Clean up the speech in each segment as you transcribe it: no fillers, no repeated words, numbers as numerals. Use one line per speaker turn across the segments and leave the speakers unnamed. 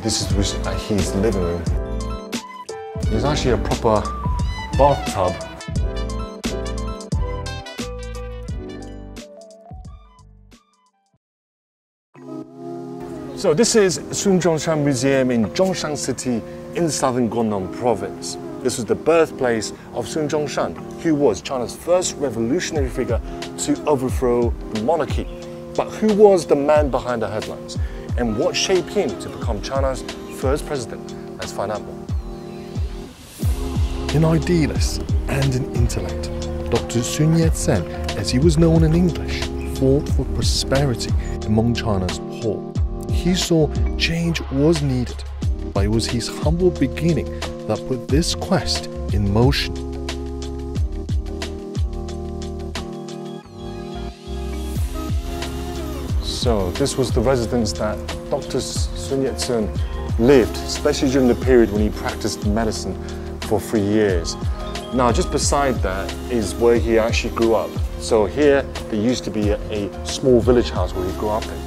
This is his living room. There's actually a proper bathtub. So this is Zhongshan Museum in Zhongshan City in southern Guangdong Province. This was the birthplace of Zhongshan, who was China's first revolutionary figure to overthrow the monarchy. But who was the man behind the headlines? And what shaped him to become China's first president? Let's find out more. An idealist and an intellect, Dr. Sun Yat-sen, as he was known in English, fought for prosperity among China's poor. He saw change was needed, but it was his humble beginning that put this quest in motion. So this was the residence that Dr. Sun Yat-sen lived, especially during the period when he practiced medicine for 3 years. Now, just beside that is where he actually grew up. So here, there used to be a small village house where he grew up in.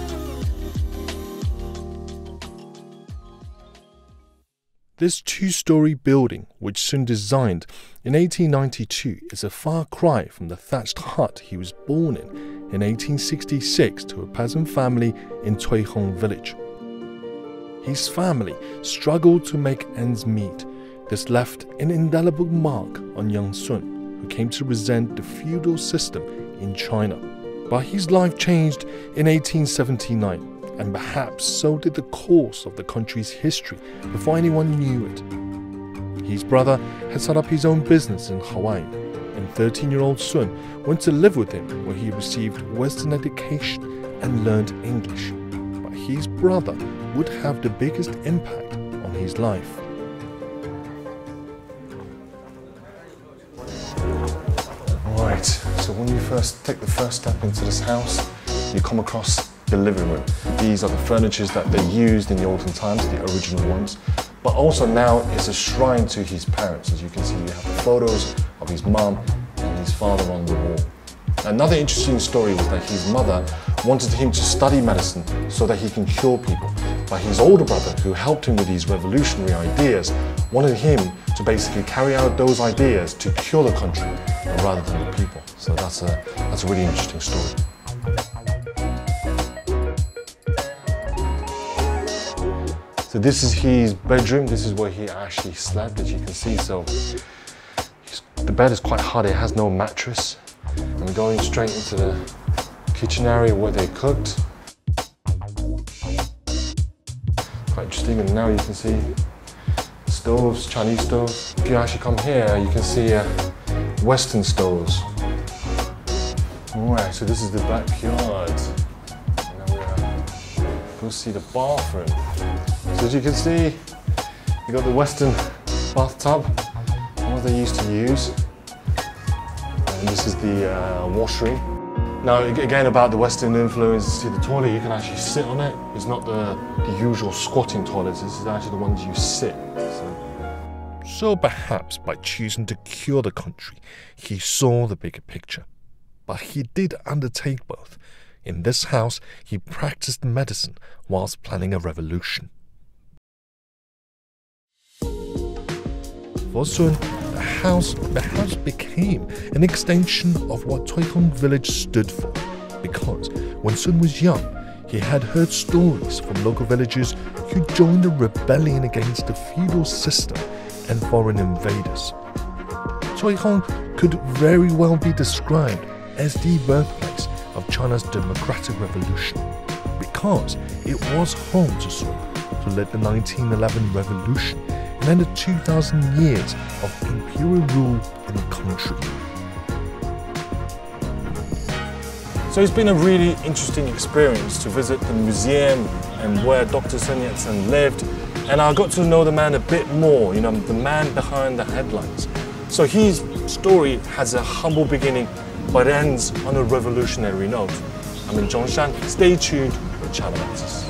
This two-story building, which Sun designed in 1892, is a far cry from the thatched hut he was born in 1866 to a peasant family in Cuihong village. His family struggled to make ends meet. This left an indelible mark on young Sun, who came to resent the feudal system in China. But his life changed in 1879. And perhaps so did the course of the country's history before anyone knew it. His brother had set up his own business in Hawaii, and 13-year-old Sun went to live with him where he received Western education and learned English. But his brother would have the biggest impact on his life. Alright, so when you first take the first step into this house, you come across the living room. These are the furnitures that they used in the olden times, the original ones. But also now it's a shrine to his parents. As you can see, you have the photos of his mum and his father on the wall. Another interesting story was that his mother wanted him to study medicine so that he can cure people. But his older brother, who helped him with these revolutionary ideas, wanted him to basically carry out those ideas to cure the country rather than the people. So that's a really interesting story. So this is his bedroom. This is where he actually slept, as you can see. So the bed is quite hard. It has no mattress. I'm going straight into the kitchen area where they cooked. Quite interesting. And now you can see stoves, Chinese stoves. If you actually come here, you can see Western stoves. Alright, so this is the backyard. Go see the bathroom. So as you can see, you got the Western bathtub, what they used to use. And this is the washroom. Now again about the Western influence, see the toilet, you can actually sit on it. It's not the usual squatting toilets, this is actually the ones you sit. So perhaps by choosing to cure the country, he saw the bigger picture. But he did undertake both. In this house, he practiced medicine whilst planning a revolution. For Sun, the house perhaps became an extension of what Cuihong village stood for, because when Sun was young, he had heard stories from local villagers who joined a rebellion against the feudal system and foreign invaders. Cuihong could very well be described as the birthplace of China's democratic revolution, because it was home to Sun, who led the 1911 revolution and ended 2,000 years of imperial rule in the country. So it's been a really interesting experience to visit the museum and where Dr. Sun Yat-sen lived, and I got to know the man a bit more, you know, the man behind the headlines. So his story has a humble beginning, but ends on a revolutionary note. I'm in Zhongshan. Stay tuned with China Matters.